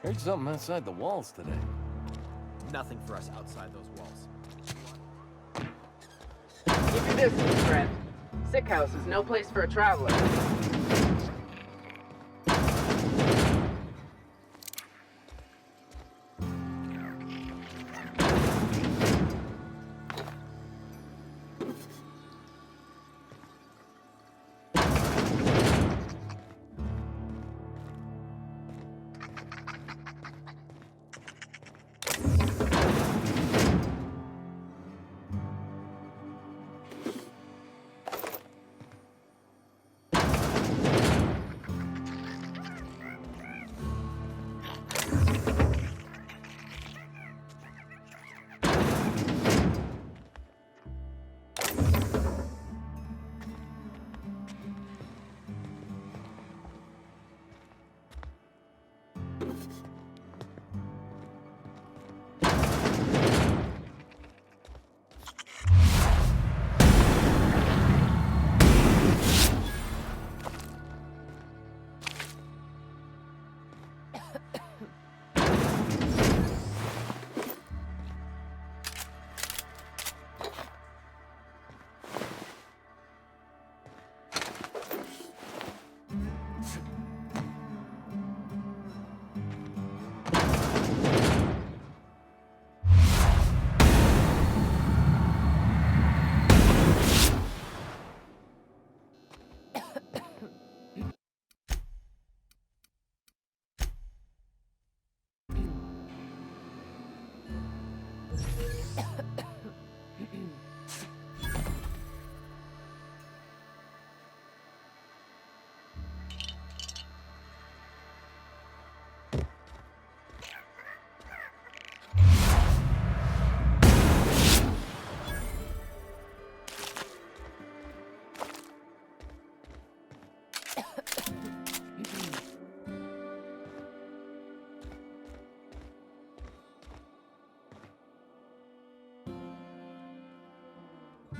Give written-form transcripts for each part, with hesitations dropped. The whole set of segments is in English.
Heard something outside the walls today. Nothing for us outside those walls. Keep your distance, friend. Sick house is no place for a traveler.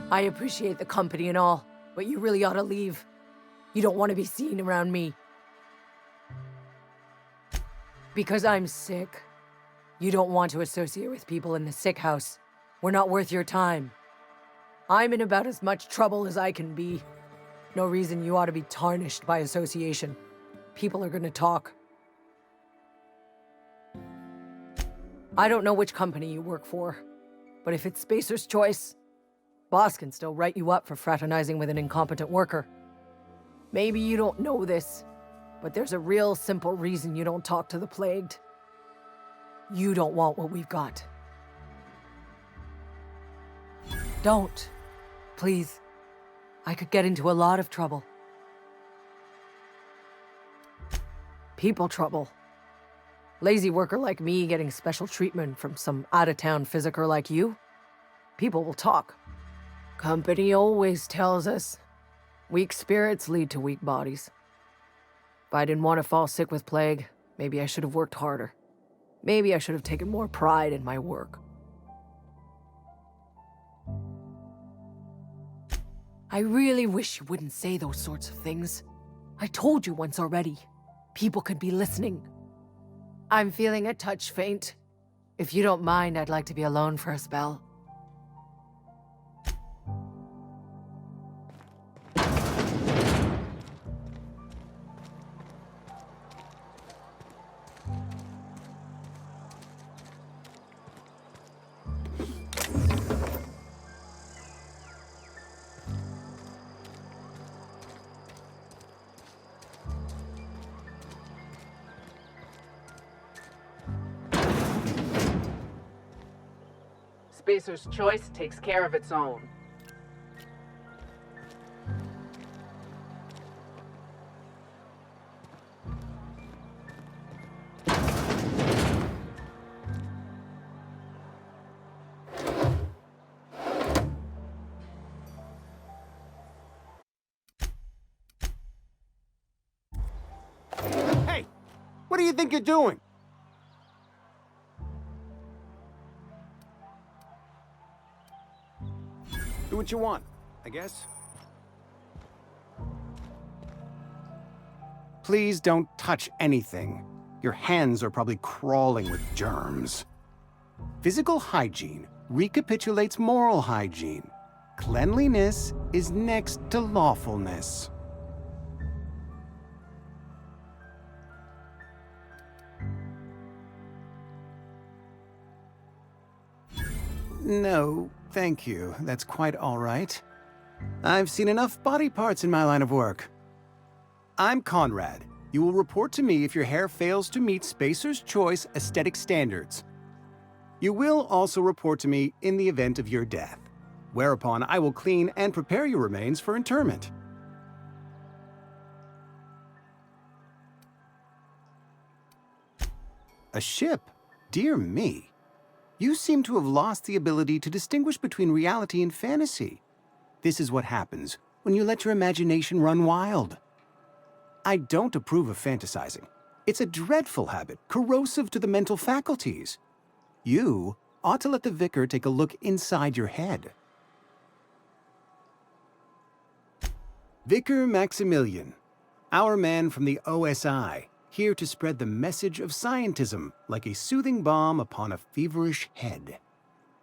I appreciate the company and all, but you really ought to leave. You don't want to be seen around me. Because I'm sick. You don't want to associate with people in the sick house. We're not worth your time. I'm in about as much trouble as I can be. No reason you ought to be tarnished by association. People are gonna talk. I don't know which company you work for, but if it's Spacer's choice, boss can still write you up for fraternizing with an incompetent worker. Maybe you don't know this, but there's a real simple reason you don't talk to the plagued. You don't want what we've got. Don't. Please. I could get into a lot of trouble. People trouble. Lazy worker like me getting special treatment from some out-of-town physiker like you? People will talk. Company always tells us, weak spirits lead to weak bodies. If I didn't want to fall sick with plague, maybe I should have worked harder. Maybe I should have taken more pride in my work. I really wish you wouldn't say those sorts of things. I told you once already. People could be listening. I'm feeling a touch faint. If you don't mind, I'd like to be alone for a spell. Spacer's choice takes care of its own. Hey! What do you think you're doing? Do what you want, I guess. Please don't touch anything. Your hands are probably crawling with germs. Physical hygiene recapitulates moral hygiene. Cleanliness is next to lawfulness. No, thank you. That's quite all right. I've seen enough body parts in my line of work. I'm Conrad. You will report to me if your hair fails to meet Spacer's Choice aesthetic standards. You will also report to me in the event of your death, whereupon I will clean and prepare your remains for interment. A ship? Dear me. You seem to have lost the ability to distinguish between reality and fantasy. This is what happens when you let your imagination run wild. I don't approve of fantasizing. It's a dreadful habit, corrosive to the mental faculties. You ought to let the vicar take a look inside your head. Vicar Maximilian, our man from the OSI, here to spread the message of scientism like a soothing balm upon a feverish head.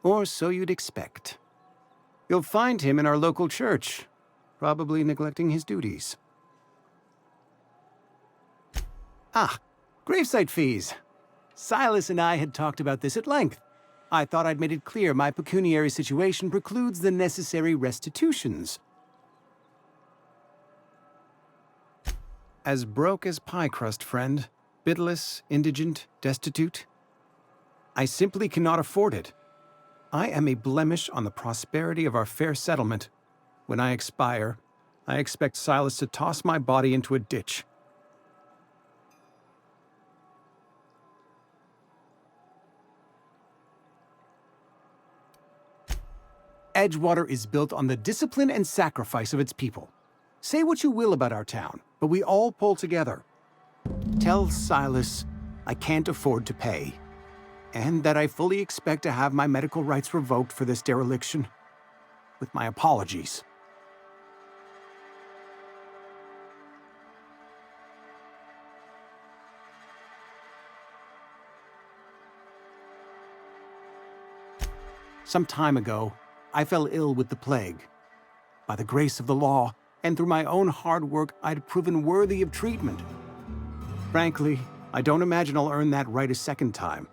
Or so you'd expect. You'll find him in our local church, probably neglecting his duties. Ah, gravesite fees. Silas and I had talked about this at length. I thought I'd made it clear my pecuniary situation precludes the necessary restitutions. As broke as pie crust, friend. Bitless, indigent, destitute. I simply cannot afford it. I am a blemish on the prosperity of our fair settlement. When I expire, I expect Silas to toss my body into a ditch. Edgewater is built on the discipline and sacrifice of its people. Say what you will about our town, but we all pull together. Tell Silas I can't afford to pay, and that I fully expect to have my medical rights revoked for this dereliction. With my apologies. Some time ago, I fell ill with the plague. By the grace of the law, and through my own hard work, I'd proven worthy of treatment. Frankly, I don't imagine I'll earn that right a second time.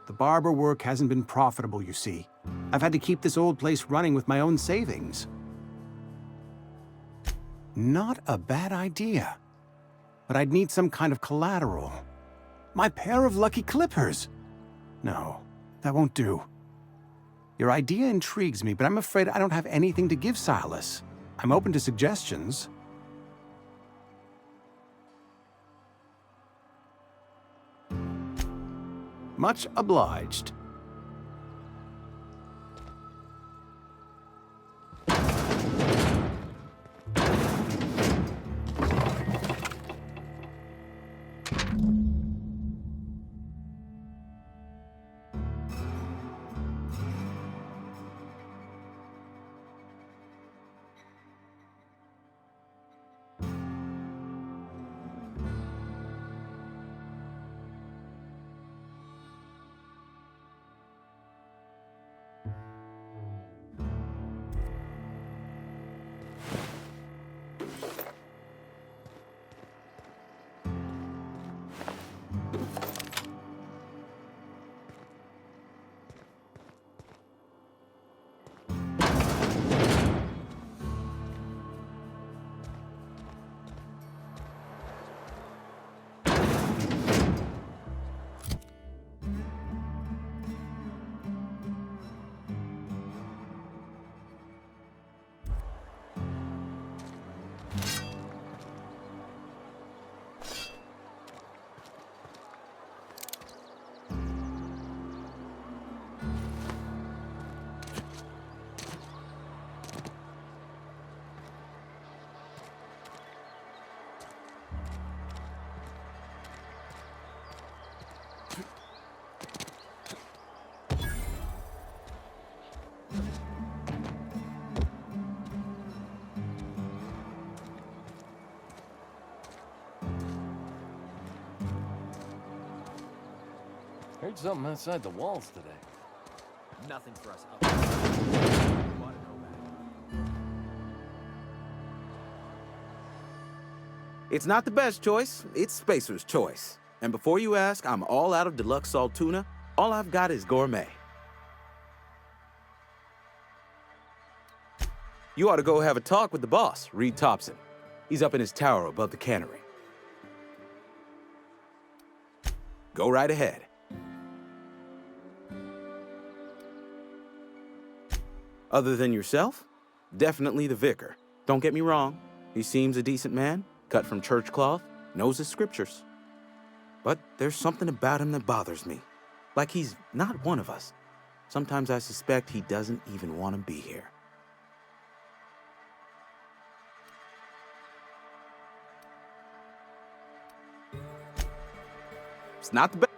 The barber work hasn't been profitable, you see. I've had to keep this old place running with my own savings. Not a bad idea. But I'd need some kind of collateral. My pair of lucky clippers! No, that won't do. Your idea intrigues me, but I'm afraid I don't have anything to give Silas. I'm open to suggestions. Much obliged. Heard something outside the walls today. Nothing for us outside. You ought to know that. It's not the best choice, it's Spacer's choice. And before you ask, I'm all out of deluxe salt tuna. All I've got is gourmet. You ought to go have a talk with the boss, Reed Thompson. He's up in his tower above the cannery. Go right ahead. Other than yourself, definitely the vicar. Don't get me wrong, he seems a decent man, cut from church cloth, knows his scriptures. But there's something about him that bothers me. Like he's not one of us. Sometimes I suspect he doesn't even want to be here. It's not the best.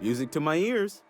Music to my ears.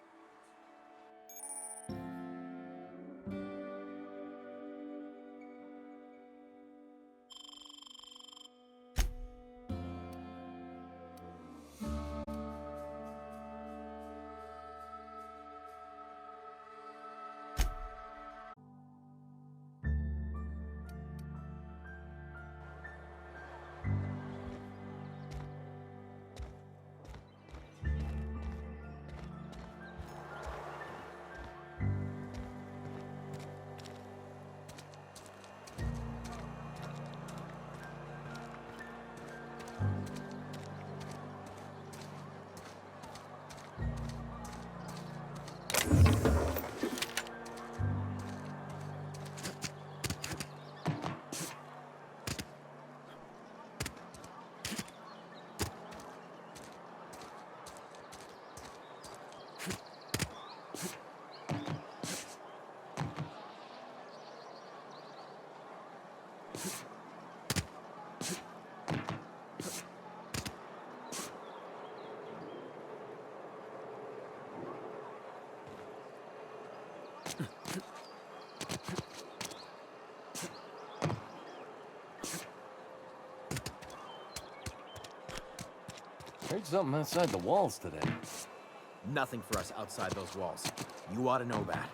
Heard something outside the walls today. Nothing for us outside those walls. You ought to know that.